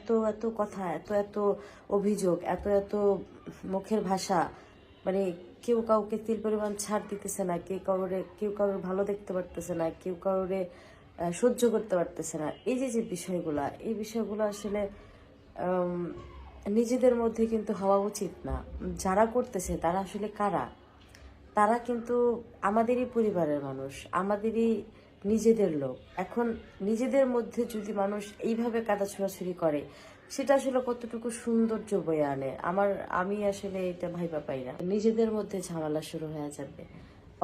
এত এত কথা, এত এত অভিযোগ, এত এত মুখের ভাষা, মানে কেউ কাউকে তিল পরিমাণ ছাড় দিতেছে না, কেউ কারোর ভালো দেখতে পারতেছে না, কেউ কারোরে সহ্য করতে পারতেছে না। এই যে যে বিষয়গুলা, এই বিষয়গুলো আসলে নিজেদের মধ্যে কিন্তু হওয়া উচিত না। যারা করতেছে তারা আসলে কারা? তারা কিন্তু আমাদেরই পরিবারের মানুষ, আমাদেরই নিজেদের লোক। এখন নিজেদের মধ্যে যদি মানুষ এইভাবে কাদা ছোড়াছুড়ি করে, সেটা আসলে কতটুকু সৌন্দর্য বয়ে আনে আমি আসলে এটা ভাইবা পাই না। নিজেদের মধ্যে ঝামেলা শুরু হয়ে যাবে।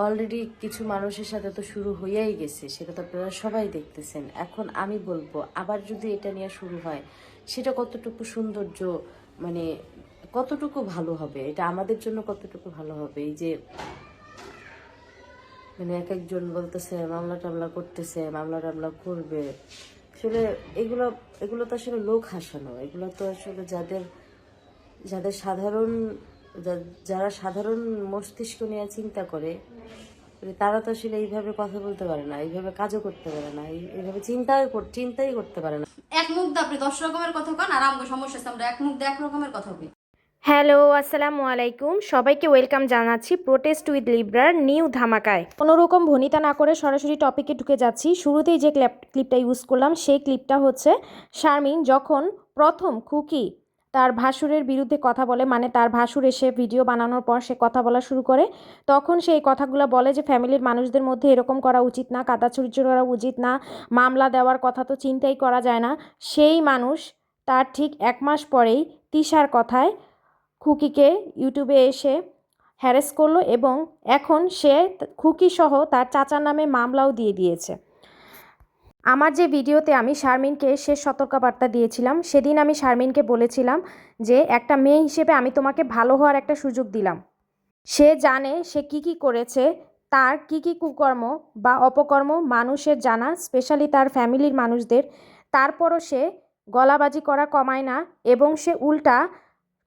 অলরেডি কিছু মানুষের সাথে তো শুরু হয়েই গেছে, সেটা তো আপনারা সবাই দেখতেছেন। এখন আমি বলবো আবার যদি এটা নিয়ে শুরু হয়, সেটা কতটুকু সৌন্দর্য, মানে কতটুকু ভালো হবে, এটা আমাদের জন্য কতটুকু ভালো হবে। এই যে মানে এক একজন বলতেছে মামলা টামলা করতেছে, মামলা টামলা করবে, আসলে এগুলো এগুলো তো আসলে লোক হাসানো। এগুলো তো আসলে যাদের যারা সাধারণ মস্তিষ্ক নিয়ে চিন্তা করে, মানে তারা তো আসলে এইভাবে কথা বলতে পারে না, এইভাবে কাজও করতে পারে না, এইভাবে চিন্তাই করতে পারে না। এক মুখ দিয়ে আপনি 10 রকমের কথা কন, আর আমগো সমস্যা আছে আমরা এক মুখ দিয়ে এক রকমের কথা বলি। হ্যালো, আসসালামু আলাইকুম। সবাইকে ওয়েলকাম জানাচ্ছি প্রোটেস্ট উইথ লিব্রার নিউ ধামাকায়। কোনোরকম ভনিতা না করে সরাসরি টপিকে ঢুকে যাচ্ছি। শুরুতেই যে ক্লিপটা ইউজ করলাম, সেই ক্লিপটা হচ্ছে শারমিন যখন প্রথম খুকি তার ভাসুরের বিরুদ্ধে কথা বলে, মানে তার ভাসুর এসে ভিডিও বানানোর পর সে কথা বলা শুরু করে, তখন সেই কথাগুলো বলে যে ফ্যামিলির মানুষদের মধ্যে এরকম করা উচিত না, কাদাছুড়ি করা উচিত না, মামলা দেওয়ার কথা তো চিন্তাই করা যায় না। সেই মানুষ তার ঠিক 1 মাস পরেই তিশার কথায় খুকিকে ইউটিউবে এসে হ্যারাস করলো এবং এখন সে খুকি সহ তার চাচার নামে মামলাও দিয়ে দিয়েছে। আমার যে ভিডিওতে আমি শারমিনকে শেষ সতর্কবার্তা দিয়েছিলাম, সেদিন আমি শারমিনকে বলেছিলাম যে একটা মেয়ে হিসেবে আমি তোমাকে ভালো হওয়ার একটা সুযোগ দিলাম। সে জানে সে কি করেছে, তার কি কুকর্ম বা অপকর্ম মানুষের জানা, স্পেশালি তার ফ্যামিলির মানুষদের। তারপরও সে গলাবাজি করা কমায় না এবং সে উল্টা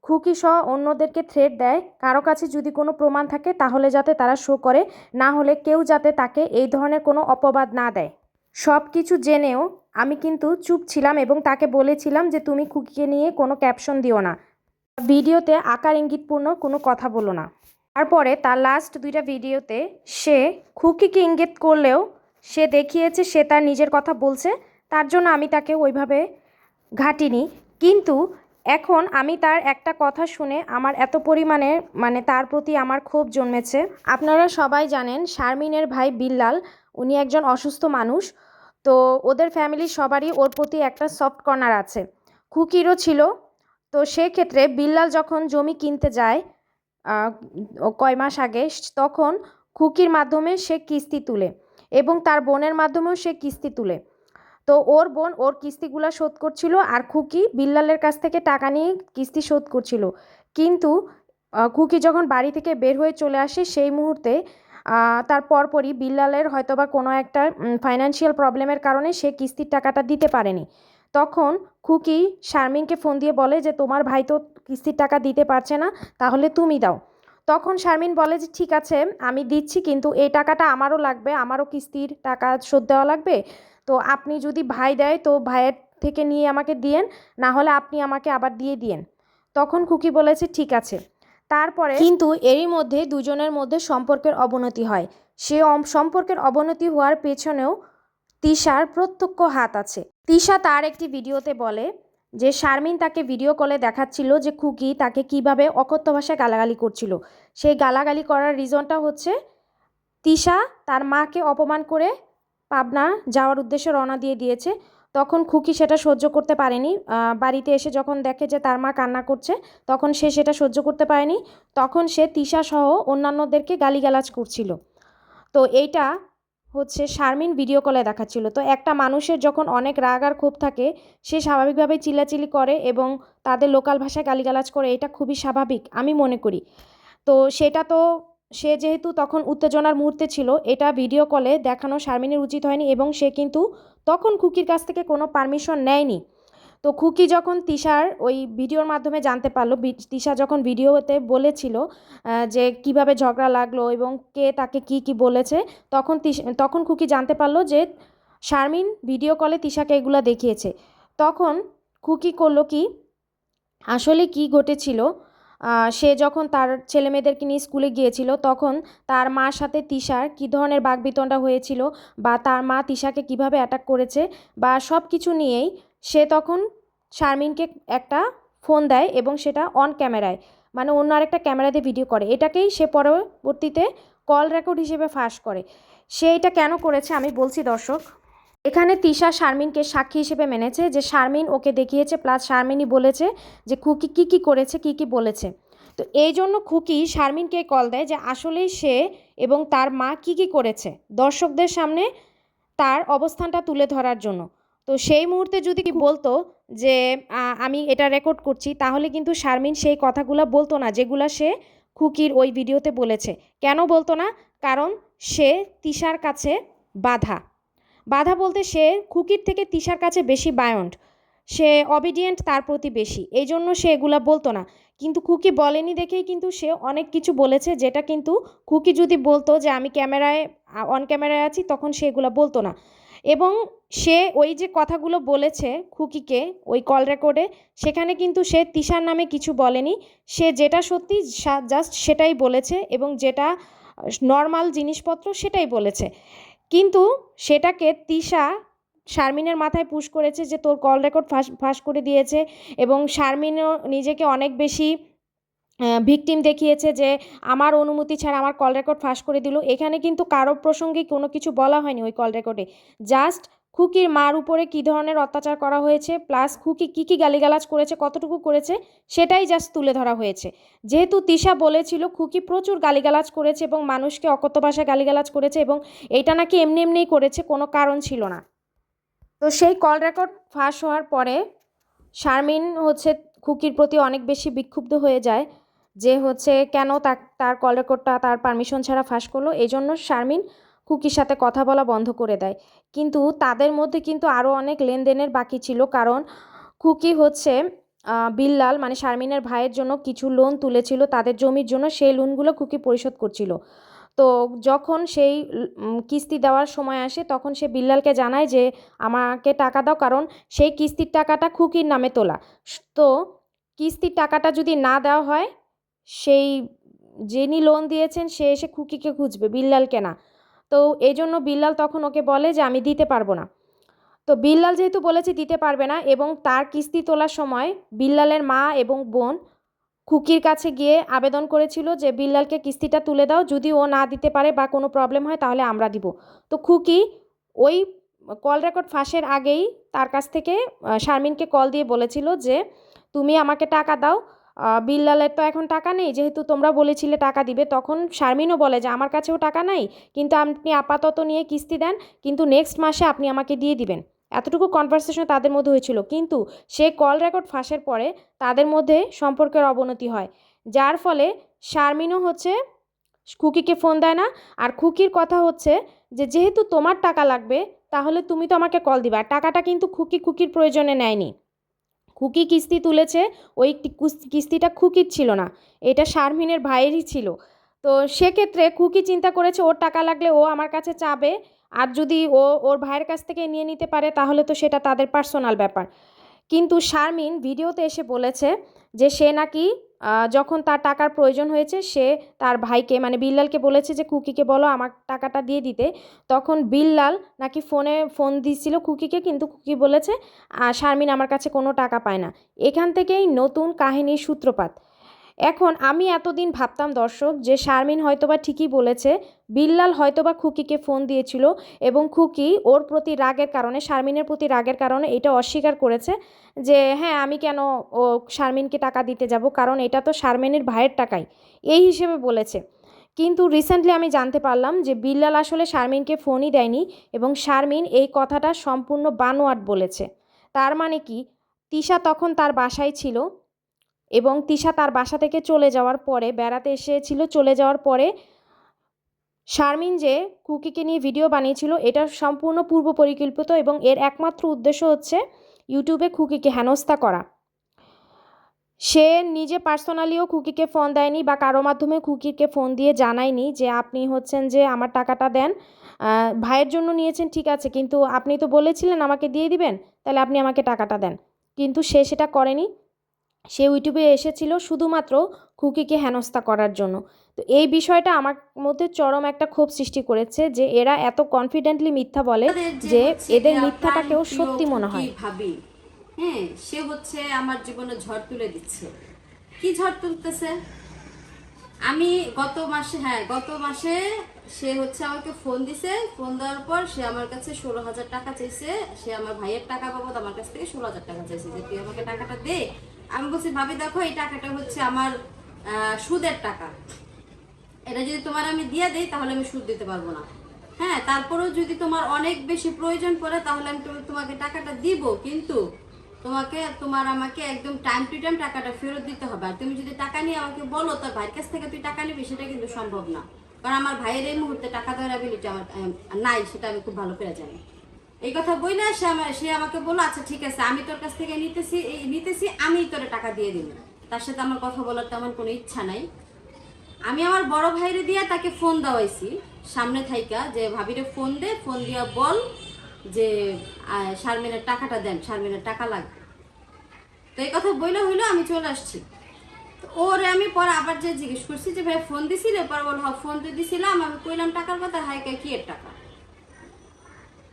খুকি সহ অন্যদেরকে থ্রেট দেয়, কারো কাছে যদি কোনো প্রমাণ থাকে তাহলে যাতে তারা শো করে, না হলে কেউ যাতে তাকে এই ধরনের কোনো অপবাদ না দেয়। সব কিছু জেনেও আমি কিন্তু চুপ ছিলাম এবং তাকে বলেছিলাম যে তুমি খুকিকে নিয়ে কোনো ক্যাপশন দিও না, ভিডিওতে আকার ইঙ্গিতপূর্ণ কোনো কথা বলো না। তারপরে তার লাস্ট 2টা ভিডিওতে সে খুকিকে ইঙ্গিত করলেও সে দেখিয়েছে সে তার নিজের কথা বলছে, তার জন্য আমি তাকে ওইভাবে ঘাটিনি। কিন্তু এখন আমি তার একটা কথা শুনে আমার এত পরিমাণে মানে তার প্রতি আমার ক্ষোভ জন্মেছে। আপনারা সবাই জানেন শারমিনের ভাই বিল্লাল, উনি একজন অসুস্থ মানুষ। তো ওদের ফ্যামিলির সবারই ওর প্রতি একটা সফট কর্নার আছে, খুকিরও ছিল। তো সেক্ষেত্রে বিল্লাল যখন জমি কিনতে যায় কয় মাস আগে, তখন খুকির মাধ্যমে সে কিস্তি তুলে এবং তার বোনের মাধ্যমেও সে কিস্তি তুলে। তো ওর বোন ওর কিস্তিগুলো শোধ করছিল আর খুকি বিল্লালের কাছ থেকে টাকা নিয়ে কিস্তি শোধ করছিল। কিন্তু খুকি যখন বাড়ি থেকে বের হয়ে চলে আসে সেই মুহূর্তে তার পরপরই বিল্লালের হয়তোবা কোনো একটা ফাইন্যান্সিয়াল প্রবলেমের কারণে সে কিস্তির টাকাটা দিতে পারেনি। তখন খুকি শারমিনকে ফোন দিয়ে বলে যে তোমার ভাই তো কিস্তির টাকা দিতে পারছে না, তাহলে তুমি দাও। তখন শারমিন বলে যে ঠিক আছে আমি দিচ্ছি, কিন্তু এই টাকাটা আমারও লাগবে, আমারও কিস্তির টাকা শোধ দেওয়া লাগবে। তো আপনি যদি ভাই দেয় তো ভাইয়ের থেকে নিয়ে আমাকে দিয়েন, না হলে আপনি আমাকে আবার দিয়ে দিয়েন। তখন খুকি বলেছে ঠিক আছে। তারপরে কিন্তু এরই মধ্যে দুজনের মধ্যে সম্পর্কের অবনতি হয়। সে সম্পর্কের অবনতি হওয়ার পেছনেও তিশার প্রত্যক্ষ হাত আছে। তিশা তার একটি ভিডিওতে বলে যে শারমিন তাকে ভিডিও কলে দেখাচ্ছিল যে খুকি তাকে কিভাবে অকথ্য ভাষায় গালাগালি করছিল। সেই গালাগালি করার রিজনটা হচ্ছে তিশা তার মাকে অপমান করে পাবনা যাওয়ার উদ্দেশ্যে রওনা দিয়ে দিয়েছে। তখন খুকি সেটা সহ্য করতে পারেনি, বাড়িতে এসে যখন দেখে যে তার মা কান্না করছে, তখন সে সেটা সহ্য করতে পারেনি। তখন সে তিশা সহ অন্যান্যদেরকে গালিগালাজ করছিল। তো এইটা হচ্ছে শারমিন ভিডিও কলে দেখাচ্ছিল। তো একটা মানুষের যখন অনেক রাগ আর ক্ষোভ থাকে, সে স্বাভাবিকভাবেই চিল্লাচিল্লি করে এবং তাদের লোকাল ভাষায় গালিগালাজ করে, এটা খুবই স্বাভাবিক আমি মনে করি। তো সেটা তো সে যেহেতু তখন উত্তেজনার মুহূর্তে ছিল, এটা ভিডিও কলে দেখানো শারমিনের উচিত হয়নি এবং সে কিন্তু তখন খুকির কাছ থেকে কোনো পারমিশন নেয়নি। তো খুকি যখন তিশার ওই ভিডিওর মাধ্যমে জানতে পারলো, তিশা যখন ভিডিওতে বলেছিল যে কিভাবে ঝগড়া লাগলো এবং কে তাকে কি বলেছে, তখন খুকি জানতে পারলো যে শারমিন ভিডিও কলে তিশাকে এগুলো দেখিয়েছে। তখন খুকি করলো কি, আসলে কি ঘটেছিল, সে যখন তার ছেলেমেয়েদেরকে নিয়ে স্কুলে গিয়েছিল তখন তার মার সাথে তিশার কী ধরনের বাকবিতণ্ডা হয়েছিল বা তার মা তিশাকে কিভাবে অ্যাটাক করেছে বা সব কিছু নিয়েই সে তখন শারমিনকে একটা ফোন দেয় এবং সেটা অন ক্যামেরায়, মানে অন্য আরেকটা ক্যামেরা দিয়ে ভিডিও করে। এটাকেই সে পরবর্তীতে কল রেকর্ড হিসেবে ফাঁস করে। সে এটা কেন করেছে আমি বলছি দর্শক। এখানে তিশা শারমিনকে সাক্ষী হিসেবে মেনেছে যে শারমিন ওকে দেখিয়েছে, প্লাস শারমিনই বলেছে যে খুকি কী কী করেছে, কী কী বলেছে। তো এই জন্য খুকি শারমিনকে কল দেয় যে আসলেই সে এবং তার মা কী কী করেছে দর্শকদের সামনে তার অবস্থানটা তুলে ধরার জন্য। তো সেই মুহূর্তে যদি কি বলতো যে আমি এটা রেকর্ড করছি, তাহলে কিন্তু শারমিন সেই কথাগুলো বলতো না যেগুলো সে খুকির ওই ভিডিওতে বলেছে। কেন বলতো না? কারণ সে তিশার কাছে বাধা বাধা বলতে সে খুকির থেকে তিশার কাছে বেশি বায়ন্ড, সে অবিডিয়েন্ট তার প্রতি বেশি, এই জন্য সে এগুলা বলতো না। কিন্তু খুকি বলেনি দেখেই কিন্তু সে অনেক কিছু বলেছে, যেটা কিন্তু খুকি যদি বলতো যে আমি ক্যামেরায় অন ক্যামেরায় আছি, তখন সে এগুলো বলতো না। এবং সে ওই যে কথাগুলো বলেছে খুকিকে ওই কল রেকর্ডে, সেখানে কিন্তু সে তিশার নামে কিছু বলেনি। সে যেটা সত্যি জাস্ট সেটাই বলেছে এবং যেটা নর্মাল জিনিসপত্র সেটাই বলেছে। কিন্তু সেটাকে তিশা শারমিনের মাথায় পুশ করেছে যে তোর কল রেকর্ড ফাঁস করে দিয়েছে, এবং শারমিনও নিজেকে অনেক বেশি ভিকটিম দেখিয়েছে যে আমার অনুমতি ছাড়া আমার কল রেকর্ড ফাঁস করে দিল। এখানে কিন্তু কারো প্রসঙ্গে কোনো কিছু বলা হয়নি ওই কল রেকর্ডে, জাস্ট খুকির মার উপরে কী ধরনের অত্যাচার করা হয়েছে, প্লাস খুকি কী কী গালিগালাজ করেছে, কতটুকু করেছে, সেটাই জাস্ট তুলে ধরা হয়েছে। যেহেতু তিশা বলেছিল খুকি প্রচুর গালিগালাজ করেছে এবং মানুষকে অকথ্য ভাষায় গালিগালাজ করেছে এবং এইটা নাকি এমনি এমনিই করেছে, কোনো কারণ ছিল না। তো সেই কল রেকর্ড ফাঁস হওয়ার পরে শারমিন খুকির প্রতি অনেক বেশি বিক্ষুব্ধ হয়ে যায় যে কেন তার কল রেকর্ডটা তার পারমিশন ছাড়া ফাঁস করলো। এই জন্য শারমিন খুকির সাথে কথা বলা বন্ধ করে দেয়। কিন্তু তাদের মধ্যে কিন্তু আরও অনেক লেনদেনের বাকি ছিল, কারণ খুকি বিল্লাল মানে শারমিনের ভাইয়ের জন্য কিছু লোন তুলেছিল তাদের জমির জন্য, সেই লোনগুলো খুকি পরিশোধ করছিল। তো যখন সেই কিস্তি দেওয়ার সময় আসে তখন সে বিল্লালকে জানায় যে আমাকে টাকা দাও, কারণ সেই কিস্তির টাকাটা খুকির নামে তোলা। তো কিস্তির টাকাটা যদি না দেওয়া হয়, সেই যিনি লোন দিয়েছেন সে এসে খুকিকে খুঁজবে, বিল্লালকে না। তো এই জন্য বিল্লাল তখন ওকে বলে যে আমি দিতে পারবো না। তো বিল্লাল যেহেতু বলেছে দিতে পারবে না, এবং তার কিস্তি তোলার সময় বিল্লালের মা এবং বোন খুকির কাছে গিয়ে আবেদন করেছিল যে বিল্লালকে কিস্তিটা তুলে দাও, যদি ও না দিতে পারে বা কোনো প্রবলেম হয় তাহলে আমরা দিব। তো খুকি ওই কল রেকর্ড ফাঁসের আগেই তার কাছ থেকে শারমিনকে কল দিয়ে বলেছিল যে তুমি আমাকে টাকা দাও, বিল্লালের তো এখন টাকা নেই, যেহেতু তোমরা বলেছিলে টাকা দিবে। তখন শারমিনও বলে যে আমার কাছেও টাকা নাই, কিন্তু আপনি আপাতত নিয়ে কিস্তি দেন, কিন্তু নেক্সট মাসে আপনি আমাকে দিয়ে দিবেন। এতটুকু কনভারসেশন তাদের মধ্যে হয়েছিল। কিন্তু সে কল রেকর্ড ফাঁসের পরে তাদের মধ্যে সম্পর্কের অবনতি হয়, যার ফলে শারমিনও খুকিকে ফোন দেয় না। আর খুকির কথা যে যেহেতু তোমার টাকা লাগবে তাহলে তুমি তো আমাকে কল দিবা। টাকাটা কিন্তু খুকির প্রয়োজনে নেয়নি। খুকি কিস্তি তুলেছে, ওই কিস্তিটা খুকির ছিল না, এটা শারমিনের ভাইয়েরই ছিল। তো সেক্ষেত্রে খুকি চিন্তা করেছে ওর টাকা লাগলে ও আমার কাছে চাবে, আর যদি ওর ভাইয়ের কাছ থেকে নিয়ে নিতে পারে তাহলে তো সেটা তাদের পার্সোনাল ব্যাপার। কিন্তু শারমিন ভিডিওতে এসে বলেছে যে সে নাকি যখন তার টাকার প্রয়োজন হয়েছে সে তার ভাইকে মানে বিল্লালকে বলেছে যে খুকিকে বলো আমার টাকাটা দিয়ে দিতে। তখন বিল্লাল নাকি ফোন দিয়েছিল খুকিকে, কিন্তু খুকি বলেছে শারমিন আমার কাছে কোনো টাকা পায় না। এখান থেকেই নতুন কাহিনীর সূত্রপাত। এখন আমি এতদিন ভাবতাম দর্শক যে শারমিন হয়তোবা ঠিকই বলেছে, বিল্লাল হয়তোবা খুকিকে ফোন দিয়েছিল এবং খুকি ওর প্রতি রাগের কারণে, শারমিনের প্রতি রাগের কারণে এটা অস্বীকার করেছে যে হ্যাঁ আমি কেন শারমিনকে টাকা দিতে যাব, কারণ এটা তো শারমিনের ভাইয়ের টাকাই, এই হিসেবে বলেছে। কিন্তু রিসেন্টলি আমি জানতে পারলাম যে বিল্লাল আসলে শারমিনকে ফোনই দেয়নি এবং শারমিন এই কথাটা সম্পূর্ণ বানোয়াট বলেছে। তার মানে কি, তিশা তখন তার বাসায় ছিল এবং তিশা তার বাসা থেকে চলে যাওয়ার পরে, বেড়াতে এসেছিল, চলে যাওয়ার পরে শারমিন যে খুকিকে নিয়ে ভিডিও বানিয়েছিল এটা সম্পূর্ণ পূর্ব পরিকল্পিত এবং এর একমাত্র উদ্দেশ্য ইউটিউবে খুকিকে হেনস্থা করা। সে নিজে পার্সোনালিও খুকিকে ফোন দেয়নি বা কারো মাধ্যমে খুকিকে ফোন দিয়ে জানায়নি যে আপনি যে আমার টাকাটা দেন, ভাইয়ের জন্য নিয়েছেন ঠিক আছে, কিন্তু আপনি তো বলেছিলেন আমাকে দিয়ে দিবেন, তাহলে আপনি আমাকে টাকাটা দেন। কিন্তু সে সেটা করেনি। সে ইউটিউবে এসেছিল শুধুমাত্র খুকিকে হেনস্থা করার জন্য। তো এই বিষয়টা আমার মধ্যে চরম একটা ক্ষোভ সৃষ্টি করেছে যে এরা এত কনফিডেন্টলি মিথ্যা বলে যে হচ্ছে এদের গিয়া মিথ্যাটাকেও প্রাণপ্রিয় সত্যি মনে খুকি হয়। ভাবি, হ্যাঁ, সে হচ্ছে আমার জীবনে ঝড় তুলে দিচ্ছে। কি ঝড় তুলতেছে? আমি গত মাসে সে হচ্ছে আমাকে ফোন দিছে। ফোন দেওয়ার পর সে আমার কাছে 16,000 টাকা চাইছে। সে আমার ভাইয়ের টাকা বাবদ আমার কাছ থেকে 16,000 টাকা চাইছে যে তুই আমাকে টাকাটা দে। আমি বলছি ভাবি দেখো এই টাকাটা হচ্ছে আমার সুদের টাকা, এটা যদি তোমার আমি দিয়ে দেই তাহলে আমি সুদ দিতে পারবো না। হ্যাঁ, তারপরেও যদি তোমার অনেক বেশি প্রয়োজন পড়ে তাহলে আমি তোমাকে টাকাটা দিব, কিন্তু আমাকে একদম টাইম টু টাইম টাকাটা ফেরত দিতে হবে। আর তুমি যদি টাকা নিয়ে আমাকে বলো তোর ভাইয়ের কাছ থেকে তুই টাকা নিবি, সেটা কিন্তু সম্ভব না, কারণ আমার ভাইয়ের এই মুহূর্তে টাকা দেওয়ার অ্যাবিলিটি আমার নাই, সেটা আমি খুব ভালো করে জানি। এই কথা বইলে সে আমাকে বললো আচ্ছা ঠিক আছে আমি তোর কাছ থেকে নিতেছি আমি তোর টাকা দিয়ে দিব। তার সাথে আমার কথা বলার তেমন কোনো ইচ্ছা নাই। আমি আমার বড় ভাইরে দিয়া তাকে ফোন দেওয়াইছি সামনে থাইকা যে ভাবিরে ফোন দিয়া বল যে শারমিনের টাকাটা দেন, শারমিনের টাকা লাগবে। তো এই কথা বইলে হইলো আমি চলে আসছি। তো ওরে আমি পরে আবার যে জিজ্ঞেস করছি যে ভাই ফোন দিছিলে, পরে বল হ্যাঁ ফোন তো দিছিলাম। আমি কইলাম টাকার কথা, হাই কি এর টাকা,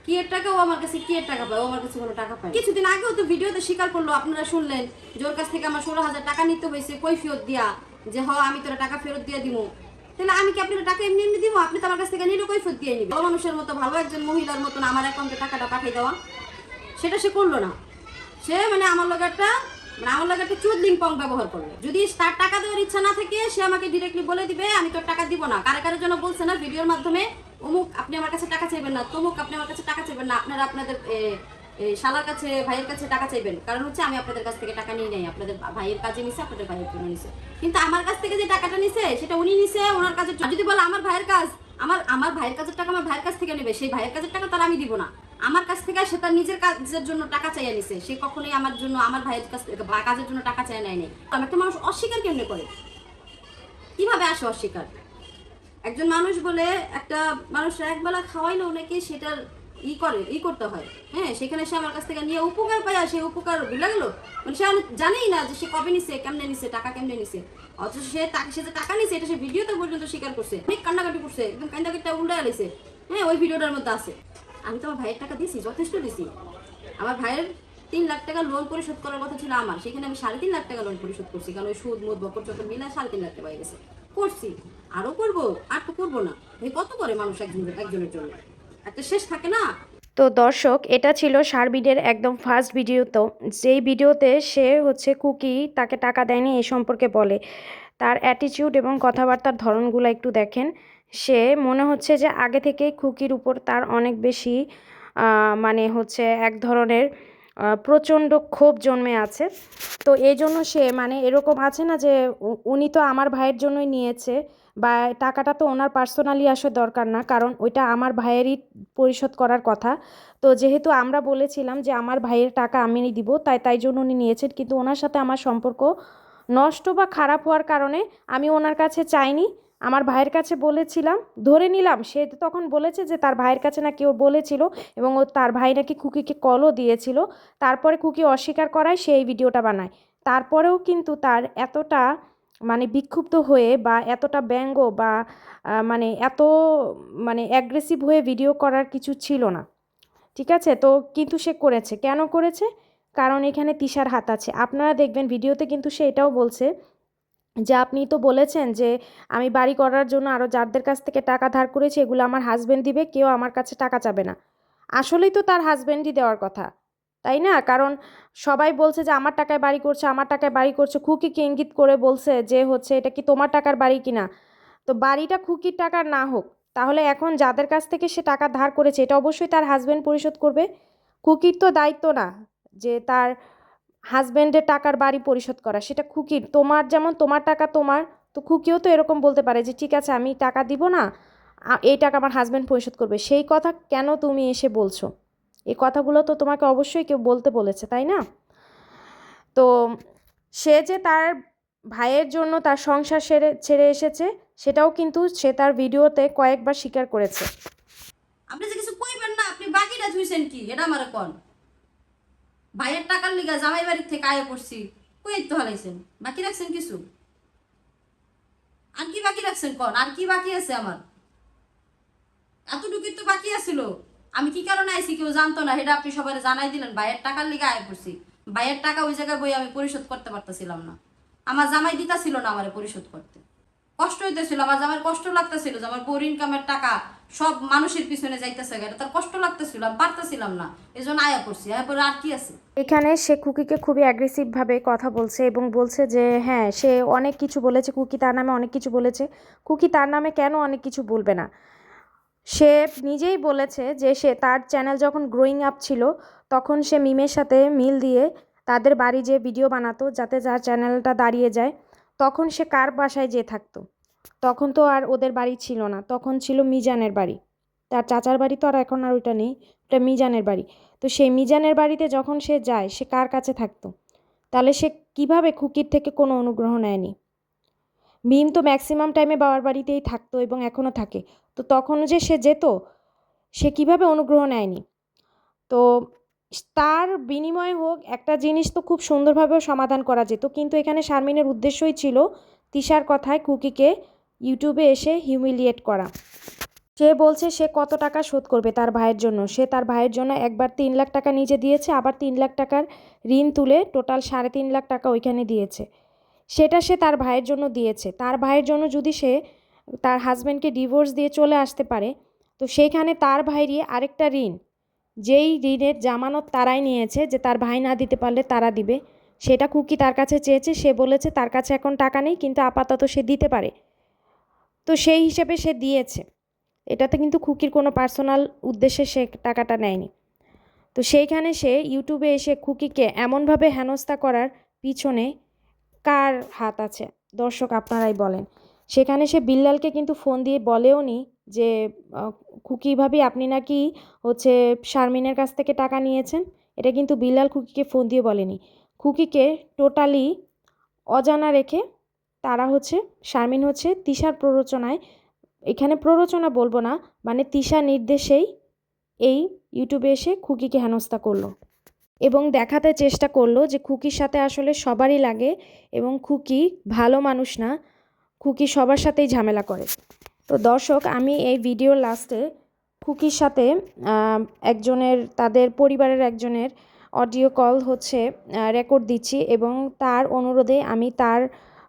কি এর টাকা? ও আমার কাছে কি এর টাকা পায়? ও আমার কাছে কোনো টাকা পায়। কিছুদিন আগেও তো ভিডিওতে স্বীকার করলো, আপনারা শুনলেন যে ওর কাছ থেকে আমার 16,000 টাকা নিতে হয়েছে কৈফিয়ত দিয়া, যে হ আমি তোরা টাকা ফেরত দিয়ে দিব। তাহলে আমি কি আপনার টাকা এমনি এমনি দিব? আপনি তো আমার কাছ থেকে নিলে কৈফিয়ত দিয়ে নিবেন। ভালো মানুষের মতো, ভালো একজন মহিলার মতন আমার অ্যাকাউন্টে টাকাটা পাঠিয়ে দেওয়া, সেটা সে করলো না। সে আমার লগে একটা চুদলিং পং ব্যবহার করলো। যদি তার টাকা দেওয়ার ইচ্ছা না থাকে সে আমাকে ডিরেক্টলি বলে দিবে আমি তোর টাকা দিব না। কারে কারে জন্য বলছে না ভিডিওর মাধ্যমে, অমুক আপনি আমার কাছে টাকা চাইবেন না, তমুক আপনি আমার কাছে টাকা চাইবেন না, আপনারা আপনাদের শালার কাছে ভাইয়ের কাছে টাকা চাইবেন, কারণ হচ্ছে আমি আপনাদের কাছ থেকে টাকা নিয়ে নেই, আপনাদের ভাইয়ের কাজে নিছে, আপনাদের ভাইয়ের জন্য নিছে। কিন্তু আমার কাছ থেকে যে টাকাটা নিছে সেটা উনি নিছে ওনার কাছে। যদি বলে আমার ভাইয়ের কাজ, আমার ভাইয়ের কাজের টাকা আমার ভাইয়ের কাছ থেকে নেবে, সেই ভাইয়ের কাজের টাকা তার আমি দিব না। আমার কাছ থেকে সে তার নিজের কাজের জন্য টাকা চাইয়া নিছে, সে কখনোই আমার জন্য আমার ভাইয়ের কাজের জন্য টাকা চাই নেয়নি। একটা মানুষ অস্বীকার কেমনে করে? কিভাবে আসে অস্বীকার? একজন মানুষ বলে একটা মানুষ একবেলা খাওয়াইলেও নাকি সেটার করতে হয়। হ্যাঁ, সেখানে সে আমার কাছ থেকে নিয়ে উপকার পায়, সে উপকার ভুলে গেল, মানে সে জানেই না যে সে কবে নিছে, কেমনে নিছে, টাকা কেমনে নিছে। অথচ সে যে টাকা নিছে এটা সে ভিডিওতে পর্যন্ত স্বীকার করছে, অনেক কান্নাকাটি করছে, একদম কান্দাকাটিটা উল্টায় আলাইছে। হ্যাঁ, ওই ভিডিওটার মধ্যে আছে। আমি তো আমার ভাইয়ের টাকা দিয়েছি, যথেষ্ট দিয়েছি। আমার ভাইয়ের 3 লাখ টাকা লোন পরিশোধ করার কথা ছিল আমার, সেখানে আমি 3.5 লাখ টাকা লোন পরিশোধ করছি, কারণ ওই সুদ মুদ বকর চকর মিলে 3.5 লাখ টাকা হয়ে গেছে। করছি, আরো করবো, আর তো করবো না। ভাই কত করে মানুষ একজনের জন্য, একটা শেষ থাকে না। তো দর্শক, এটা ছিল শারমিনের একদম ফার্স্ট ভিডিও। তো যেই ভিডিওতে সে হচ্ছে খুকি তাকে টাকা দেয়নি এই সম্পর্কে বলে, তার অ্যাটিটিউড এবং কথাবার্তার ধরনগুলো একটু দেখেন। সে মনে হচ্ছে যে আগে থেকেই খুকির উপর তার অনেক বেশি মানে হচ্ছে এক ধরনের প্রচণ্ড ক্ষোভ জন্মে আছে। তো এই জন্য সে মানে এরকম আছে না যে উনি তো আমার ভাইয়ের জন্যই নিয়েছে, বা টাকাটা তো ওনার পার্সোনালি আসার দরকার না, কারণ ওইটা আমার ভাইয়েরই পরিশোধ করার কথা। তো যেহেতু আমরা বলেছিলাম যে আমার ভাইয়ের টাকা আমি দিব, তাই জন্য উনি নিয়েছেন। কিন্তু ওনার সাথে আমার সম্পর্ক নষ্ট বা খারাপ হওয়ার কারণে আমি ওনার কাছে চাইনি, আমার ভাইয়ের কাছে বলেছিলাম। ধরে নিলাম সে তখন বলেছে যে তার ভাইয়ের কাছে নাকি ও বলেছিল, এবং তার ভাই নাকি খুকিকে কলও দিয়েছিল। তারপরে খুকি অস্বীকার করায় সে এই ভিডিওটা বানায়। তারপরেও কিন্তু তার এতটা মানে বিক্ষুব্ধ হয়ে বা এতটা ব্যঙ্গ বা মানে এত মানে অ্যাগ্রেসিভ হয়ে ভিডিও করার কিছু ছিল না, ঠিক আছে? তো কিন্তু সে করেছে। কেন করেছে? কারণ এখানে তিশার হাত আছে। আপনারা দেখবেন ভিডিওতে কিন্তু সে এটাও বলছে যে আপনি তো বলেছেন যে আমি বাড়ি করার জন্য আরও যাদের কাছ থেকে টাকা ধার করেছি এগুলো আমার হাজব্যান্ড দিবে, কেউ আমার কাছে টাকা চাবে না। আসলেই তো তার হাজব্যান্ডই দেওয়ার কথা, তাই না? কারণ সবাই বলছে যে আমার টাকায় বাড়ি করছে, আমার টাকায় বাড়ি করছে। খুকিকে ইঙ্গিত করে বলছে যে হচ্ছে এটা কি তোমার টাকার বাড়ি কিনা। তো বাড়িটা খুকির টাকার না হোক, তাহলে এখন যাদের কাছ থেকে সে টাকা ধার করেছে এটা অবশ্যই তার হাজব্যান্ড পরিশোধ করবে। খুকির তো দায়িত্ব না যে তার হাজব্যান্ডের টাকার বাড়ি পরিশোধ করা, সেটা খুকির। তোমার যেমন তোমার টাকা তোমার, তো খুকিও তো এরকম বলতে পারে যে ঠিক আছে আমি টাকা দিব না, এই টাকা আমার হাজব্যান্ড পরিশোধ করবে। সেই কথা কেন তুমি এসে বলছো? এই কথাগুলো তো তোমাকে অবশ্যই কেউ বলতে বলেছে, তাই না? তো সে যে তার ভাইয়ের জন্য তার সংসার ছেড়ে এসেছে সেটাও কিন্তু সে তার ভিডিওতে কয়েকবার স্বীকার করেছে। আপনি যে কিছু কইবেন না, আপনি বাকিটা ধুইছেন কি এটা আমারে কোন? ভাইয়ের টাকার লিগা জামাই বাড়ির থেকে আয়া পড়ছি, কই তো হালাইছেন? বাকি রাখছেন কিছু? আর কি বাকি রাখছেন কোন? আর কি বাকি আছে আমার? এতটুকুই তো বাকি আছিল। আমি কি কারণে আইছি কেউ জানতো না, এটা আপনি সবাই জানাই দিলেন। ভাইয়ের টাকার লিগে আয় পড়ছি, ভাইয়ের টাকা ওই জায়গায় বই আমি পরিশোধ করতে পারতেছিলাম না। আমার জামাই দিতাছিল না আমারে পরিশোধ করতে, কষ্ট হইতেছিল। আমার জামাই কষ্ট লাগতেছিল যে আমার বোর ইনকামের টাকা সব মানুষের পিছনে যাইতেছে, এটা তার কষ্ট লাগতেছিল, আমি পারতেছিলাম না, এই জন্য আয়া পড়ছি। আয়া পরে আর কি আছে? এখানে সে খুকিকে খুবই অ্যাগ্রেসিভভাবে কথা বলছে এবং বলছে যে হ্যাঁ সে অনেক কিছু বলেছে, খুকি তার নামে অনেক কিছু বলেছে। খুকি তার নামে কেন অনেক কিছু বলবে না? সে নিজেই বলেছে যে সে তার চ্যানেল যখন গ্রোয়িং আপ ছিল তখন সে মিমের সাথে মিল দিয়ে তাদের বাড়ি যে ভিডিও বানাতো যাতে তার চ্যানেলটা দাঁড়িয়ে যায়। তখন সে কার বাসায় যেয়ে থাকতো? তখন তো আর ওদের বাড়ি ছিল না, তখন ছিল মিজানের বাড়ি। তার চাচার বাড়ি তো আর এখন আর ওইটা নেই, ওটা মিজানের বাড়ি। তো সেই মিজানের বাড়িতে যখন সে যায় সে কার কাছে থাকতো? তাহলে সে কিভাবে খুকির থেকে কোনো অনুগ্রহ নেয়নি? মিম তো ম্যাক্সিমাম টাইমে বাবার বাড়িতেই থাকতো এবং এখনও থাকে। তো তখন যে সে যেত, সে কিভাবে অনুগ্রহ নেয়নি? তো তার বিনিময়ে হোক একটা জিনিস তো খুব সুন্দরভাবেও সমাধান করা যেত, কিন্তু এখানে শারমিনের উদ্দেশ্যই ছিল তিশার কথায় খুকিকে ইউটিউবে এসে হিউমিলিয়েট করা। সে বলছে সে কত টাকা শোধ করবে তার ভাইয়ের জন্য। সে তার ভাইয়ের জন্য একবার 3 লাখ টাকা নিজে দিয়েছে, আবার 3 লাখ টাকার ঋণ তুলে টোটাল 3.5 লাখ টাকা ওইখানে দিয়েছে। সেটা সে তার ভাইয়ের জন্য দিয়েছে। তার ভাইয়ের জন্য যদি সে তার হাজব্যান্ডকে ডিভোর্স দিয়ে চলে আসতে পারে, তো সেইখানে তার ভাইয়েরই আরেকটা ঋণ, যেই ঋণের জামানত তারাই নিয়েছে যে তার ভাই না দিতে পারলে তারা দিবে, সেটা খুকি তার কাছে চেয়েছে। সে বলেছে তার কাছে এখন টাকা নেই, কিন্তু আপাতত সে দিতে পারে। তো সেই হিসেবে সে দিয়েছে। এটাতে কিন্তু খুকির কোনো পার্সোনাল উদ্দেশ্যে সে টাকাটা নেয়নি। তো সেইখানে সে ইউটিউবে এসে খুকিকে এমনভাবে হেনস্থা করার পিছনে কার হাত আছে? দর্শক আপনারাই বলেন। সেখানে সে বিল্লালকে কিন্তু ফোন দিয়ে বলেও নি যে খুকি ভাবি আপনি নাকি হচ্ছে শারমিনের কাছ থেকে টাকা নিয়েছেন। এটা কিন্তু বিল্লাল খুকিকে ফোন দিয়ে বলেনি। খুকিকে টোটালি অজানা রেখে তারা হচ্ছে, শারমিন হচ্ছে তিশার প্ররোচনায়, এখানে প্ররোচনা বলবো না, মানে তিশার নির্দেশেই এই ইউটিউবে এসে খুকিকে হেনস্থা করলো এবং দেখাতে চেষ্টা করলো যে খুকির সাথে আসলে সবারই লাগে এবং খুকি ভালো মানুষ না, খুকি সবার সাথেই ঝামেলা করে। তো দর্শক, আমি এই ভিডিওর লাস্টে খুকির সাথে একজনের, তাদের পরিবারের একজনের অডিও কল হচ্ছে রেকর্ড দিচ্ছি এবং তার অনুরোধে আমি তার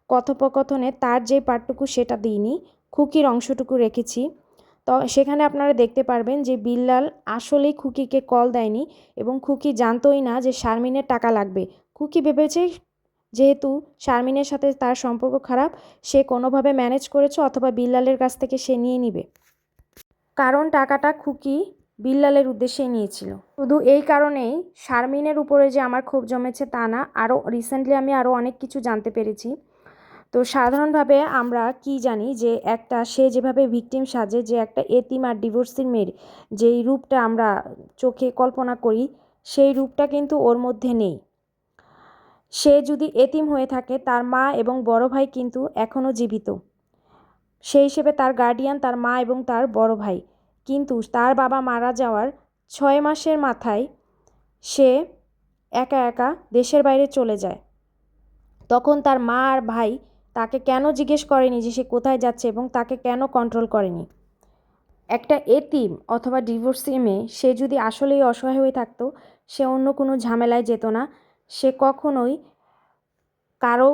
কথোপকথনে তার যে পার্টটুকু সেটা দিইনি, খুকির অংশটুকু রেখেছি। তো সেখানে আপনারা দেখতে পারবেন যে বিল্লাল আসলেই খুকিকে কল দেয়নি এবং খুকি জানতোই না যে শারমিনের টাকা লাগবে। খুকি ভেবেছে যেহেতু শারমিনের সাথে তার সম্পর্ক খারাপ, সে কোনোভাবে ম্যানেজ করেছে অথবা বিল্লালের কাছ থেকে সে নিয়ে নিবে, কারণ টাকাটা খুকি বিল্লালের উদ্দেশ্যেই নিয়েছিল। শুধু এই কারণেই শারমিনের উপরে যে আমার ক্ষোভ জমেছে তা না, আরও রিসেন্টলি আমি আরও অনেক কিছু জানতে পেরেছি। তো সাধারণভাবে আমরা কি জানি যে একটা সে যেভাবে ভিকটিম সাজে, যে একটা এতিম আর ডিভোর্সির মেয়ের যেই রূপটা আমরা চোখে কল্পনা করি, সেই রূপটা কিন্তু ওর মধ্যে নেই। সে যদি এতিম হয়ে থাকে, তার মা এবং বড় ভাই কিন্তু এখনও জীবিত। সেই হিসেবে তার গার্ডিয়ান তার মা এবং তার বড় ভাই, কিন্তু তার বাবা মারা যাওয়ার 6 মাসের মাথায় সে একা একা দেশের বাইরে চলে যায়। তখন তার মা আর ভাই তাকে কেন জিজ্ঞেস করেনি যে সে কোথায় যাচ্ছে এবং তাকে কেন কন্ট্রোল করেনি? একটা এতিম অথবা ডিভোর্সি মেয়ে সে যদি আসলেই অসহায় হয়ে থাকতো, সে অন্য কোনো ঝামেলায় যেত না। সে কখনোই কারো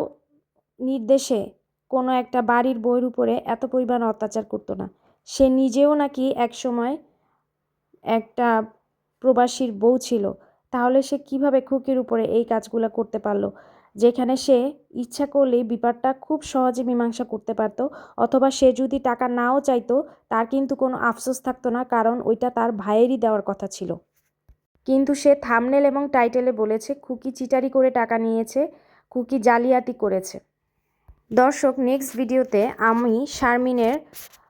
নির্দেশে কোনো একটা বাড়ির বউয়ের উপরে এত পরিমাণ অত্যাচার করতো না। সে নিজেও নাকি একসময় একটা প্রবাসীর বউ ছিল, তাহলে সে কিভাবে খুকির উপরে এই কাজগুলো করতে পারলো? যেখানে সে ইচ্ছা করলেই বিবাদটা খুব সহজে মীমাংসা করতে পারতো, অথবা সে যদি টাকা নাও চাইতো তার কিন্তু কোনো আফসোস থাকতো না, কারণ ওইটা তার ভাইয়েরই দেওয়ার কথা ছিল। কিন্তু সে থাম্বনেল এবং টাইটেলে বলেছে খুকি চিটারি করে টাকা নিয়েছে, খুকি জালিয়াতি করেছে। দর্শক, নেক্সট ভিডিওতে আমি শারমিনের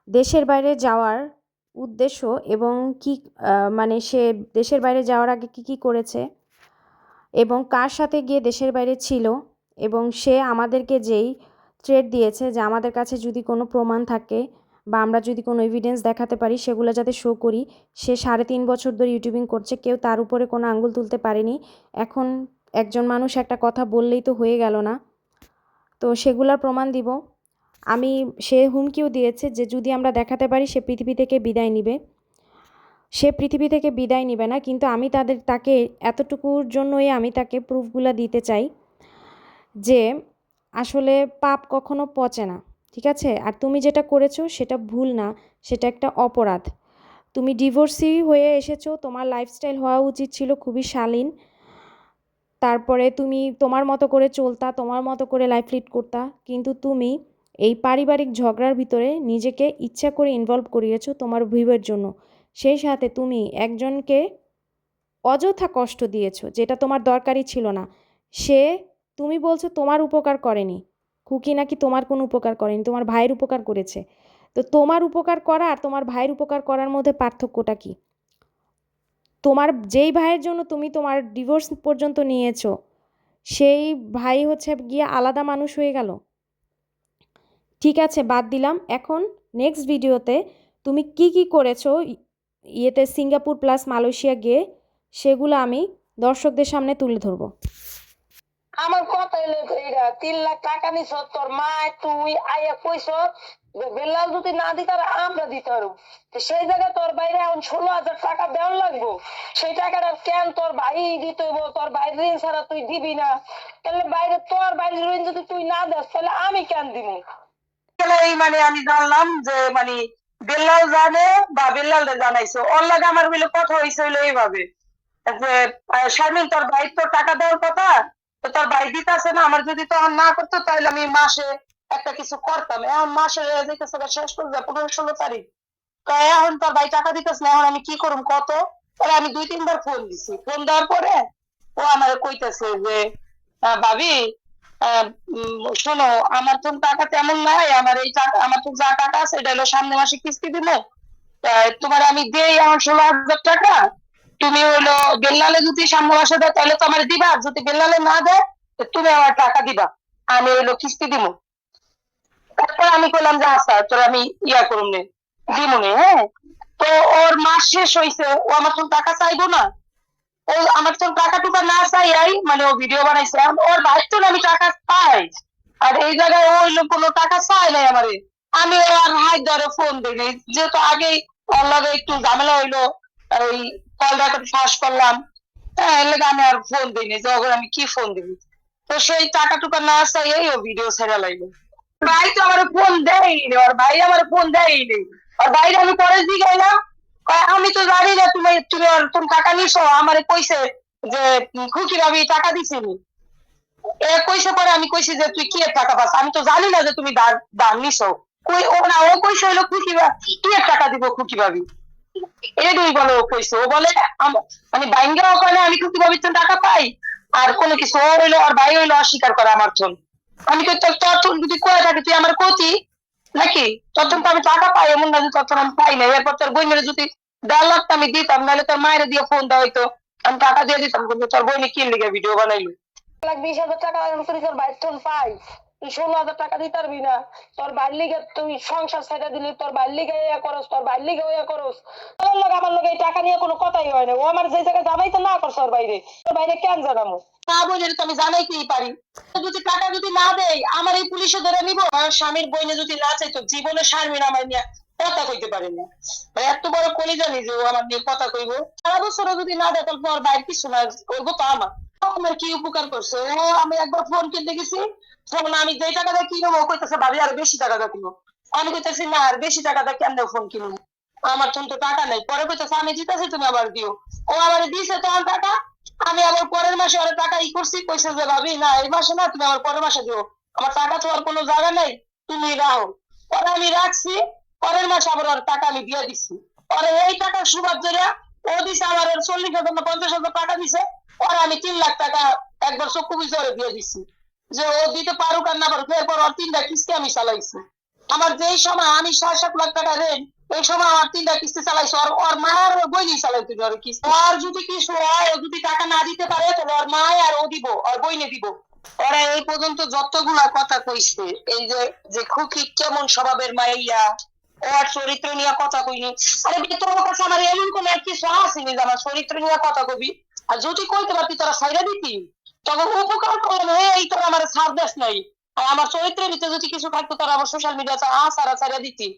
দেশের বাইরে যাওয়ার উদ্দেশ্য এবং কি মানে সে দেশের বাইরে যাওয়ার আগে কি করেছে এবং কার সাথে গিয়ে দেশের বাইরে ছিল, এবং সে আমাদেরকে যেই থ্রেট দিয়েছে যে আমাদের কাছে যদি কোনো প্রমাণ থাকে বা আমরা যদি কোনো এভিডেন্স দেখাতে পারি সেগুলো যাতে শো করি। সে 3.5 বছর ধরে ইউটিউবিং করছে, কেউ তার উপরে কোনো আঙ্গুল তুলতে পারেনি। এখন একজন মানুষ একটা কথা বললেই তো হয়ে গেল না, তো সেগুলোর প্রমাণ দিব আমি। সে হুমকিও দিয়েছে যে যদি আমরা দেখাতে পারি সে পৃথিবী থেকে বিদায় নিবে। সে পৃথিবী থেকে বিদায় নিবে না, কিন্তু আমি তাকে এতটুকুর জন্যই আমি তাকে প্রুফগুলো দিতে চাই যে আসলে পাপ কখনো পচে না, ঠিক আছে? আর তুমি যেটা করেছো সেটা ভুল না, সেটা একটা অপরাধ। তুমি ডিভোর্সি হয়ে এসেছো, তোমার লাইফস্টাইল হওয়া উচিত ছিল খুবই শালীন। তারপরে তুমি তোমার মতো করে চলতা, তোমার মতো করে লাইফ লিড করতা, কিন্তু তুমি এই পারিবারিক ঝগড়ার ভিতরে নিজেকে ইচ্ছা করে ইনভলভ করিয়েছো তোমার ভিউয়ের জন্য। সেই সাথে তুমি একজনকে অযথা কষ্ট দিয়েছো, যেটা তোমার দরকারই ছিল না। সে, তুমি বলছো তোমার উপকার করেনি, খুকি নাকি তোমার কোনো উপকার করেনি, তোমার ভাইয়ের উপকার করেছে। তো তোমার উপকার করা আর তোমার ভাইয়ের উপকার করার মধ্যে পার্থক্যটা কি? তোমার যেই ভাইয়ের জন্য তুমি তোমার ডিভোর্স পর্যন্ত নিয়েছো, সেই ভাই হচ্ছে গিয়ে আলাদা মানুষ হয়ে গেল। ঠিক আছে, বাদ দিলাম। এখন নেক্সট ভিডিওতে তুমি কি কি করেছো ইয়েতে সিঙ্গাপুর প্লাস মালয়েশিয়া গিয়ে, সেগুলো আমি দর্শকদের সামনে তুলে ধরবো। আমার কথা হইলো এইটা 3 লাখ টাকা নিছ তোর মা, তুই আইয়া কইছ বেলাল যদি না দিতে পারে আমরা দিতে পারবো। তো সেই জায়গায় তোর বাইরে এখন 16,000 টাকা দেওয়ার লাগবো। সেই টাকাটা কেন তোর ভাই দিতে হইব? তোর ভাই ঋণ ছাড়া তুই দিবি না, তাহলে বাইরে তোর বাইরের ঋণ যদি তুই না দেস তাহলে আমি কেন দিব? এই মানে আমি জানলাম যে মানে বেল্লাল জানে বা বেল্লাল জানাইছো ওর লাগে আমার মিলে কথা হয়েছে হইলো এইভাবে যে শারমিন তোর ভাই তো টাকা দেওয়ার কথা, তো তোর ভাই দিতে আছে না, আমার যদি তখন না করতো তাহলে আমি মাসে একটা কিছু করতাম। এখন মাসে যেতেছে শেষ করে 15-16 তারিখ, তো এখন তোর ভাই টাকা দিতেছে না, এখন আমি কি করুম কত? পরে আমি 2-3 বার ফোন দিছি, ফোন দেওয়ার পরে ও আমার কইতেছে যে ভাবি শোনো আমার তো টাকা তেমন নাই, আমার এই টাকা আমার তো যা টাকা আছে এটা হলো সামনে মাসে কিস্তি দিবো, তোমার আমি দেই এখন 16,000 টাকা, তুমি হইলো বেল্লালে যদি সামনে মাসে দেয় তাহলে তো আমার দিবা, আর যদি বেল্লালে না দেয় তুমি আমার টাকা দিবা, আমি হইলো কিস্তি দিব। তারপর আমি বললাম যে আচ্ছা তোর আমি ইয়া করুন দিমুনে। হ্যাঁ, তো ওর মাস শেষ হয়েছে, ও আমার তো টাকা চাইবো না, ও আমার তো টাকা টুকা না চাই মানে ও ভিডিও বানাইছে, ওর ভাই তো আমি টাকা পাই, আর এই জায়গায় ও হইলো কোনো টাকা চাই নাই আমারে। আমি আর হাত ধরে ফোন দিই, যেহেতু আগেই ওর লগে একটু ঝামেলা হইলো, ওই কল রেকর্ড ফাঁস করলাম, হ্যাঁ এর লেগে আমি আর ফোন দিইনি, যে ওকে আমি কি ফোন দিবি। তো সেই টাকা টুকা না চাই ও ভিডিও ছেড়ে লাগলো। ভাই তো আমার ফোন দেয়নি, ওর ভাই আমার ফোন দেয়নি, ওর ভাই আমি পরে দিয়ে গেলাম, আমি তো জানি না তুমি তুমি তুমি টাকা নিছো, আমারে কইছে যে খুকির আমি টাকা দিছিনি, এ কইছে পরে আমি কইছি যে তুই কি এর টাকা পাস, আমি তো জানি না যে তুমি দান নিছো, কই ও না ও কইছে হইলো খুকি কি এর টাকা দিব খুকি ভাবি, এটাই বলে ও কইছে, ও বলে মানে বাইঙ্গা ওখানে আমি খুকি ভাবির তো টাকা পাই, আর কোনো কিছু ও হইলো আর ভাই হইলো অস্বীকার করে আমার জন্য। আমি তো তোর যদি কয়ে থাকি তুই আমার কতি নাকি, তখন তো আমি টাকা পাই, এমন না যে তখন আমি পাই না। এরপর তোর বইনের যদি 1.5 লাখ আমি দিতাম, নাহলে তোর মায়ের দিয়ে ফোন দেওয়া হইতো, আমি টাকা দিয়ে দিতাম, কিন্তু তোর বইনে কি লিগে ভিডিও বানাইলো 1,20,000 টাকা করে তোর বাইর তোর পাই, তুই 16,000 টাকা দিতে পারবি না, তোর বাড়ির লিগে তুই সংসার ছেড়ে দিলি, তোর বাড়ির লিগে ইয়া করস, তোর বাড়ির লিগে ইয়া করস, তোর লগে আমার লগে এই টাকা নিয়ে কোনো কথাই হয় না। ও আমার যে জায়গায় জানাইতে না করছে ওর বাইরে, তোর বাইরে কেন জানাবো? না বইনের তো আমি জানাইতেই পারি, যদি টাকা যদি না দেয় আমার এই পুলিশে ধরে নিবো। আমার স্বামীর বইনে যদি না চাইতো জীবনে শারমিন আমার নিয়ে কথা কইতে পারে না, এত বড় কলি জানি যে ও আমার নিয়ে কথা কইবো। সারা বছরও যদি না দেয় তাহলে ওর বাইরে কিছু না কইবো তো আমার কি উপকার করছে। ও আমি একবার ফোন কিনতে গেছি, ফোন আমি যে টাকা দিয়ে কিনবো ও কইতেছে ভাবি আর বেশি টাকা দিয়ে কিনবো, আমি কইতেছি না আর বেশি টাকা দিয়ে কেন ফোন কিনবো, আমার তো টাকা নেই। পরে কইতেছে আমি জিতেছি তুমি আবার দিও, ও আমার দিয়েছে তখন টাকা, আমি আবার পরের মাসে ওর টাকা করছি, কইছে যে ভাবি না এই মাসে না তুমি আমার পরের মাসে দিও, আমার টাকা তো আর কোনো জায়গা নেই তুমি রাখো। পরে আমি রাখছি, পরের মাসে আবার ওর টাকা আমি দিয়ে দিচ্ছি, পরে এই টাকার সুবাদ ধরে ও দিছে আমার 40,000 না 50,000 টাকা দিছে, পরে আমি 3 লাখ টাকা একবার চক্ষু বিচারে দিয়ে দিচ্ছি, যে ও দিতে পারুক আর না পারুক। এরপর ওর 3টা কিস্তি আমি চালাইছি, আমার যেই সময় আমি 6-7 লাখ টাকা ঋণ, এই সময় আমার 3টা কিস্তি চালাইছে, ওর মায়ের বই নিয়ে চালাইতে পারে কিস্তি। আর যদি কিছু হয় ও যদি টাকা না দিতে পারে তাহলে ওর মায় আর ও দিব, ওর বই নিয়ে দিব। ওরা এই পর্যন্ত যতগুলা কথা কইছে, এই যে খুকি কেমন স্বভাবের মাইয়া, ওর চরিত্র নিয়ে কথা কইনি। আরে বে, তোর কাছে আমার এমন কোন এক কিছু আসেনি যে আমার চরিত্র নিয়ে কথা কবি। আর যদি কইতে পারতি তোরা ছাইড়া দিতি, তখন উপকার করলাম, এই তোরা আমার ছাড় দেশ নাই। আর আমার চরিত্রের ভিতরে যদি কিছু থাকতো তোরা আমার সোশ্যাল মিডিয়াতে ছাড়া দিতি।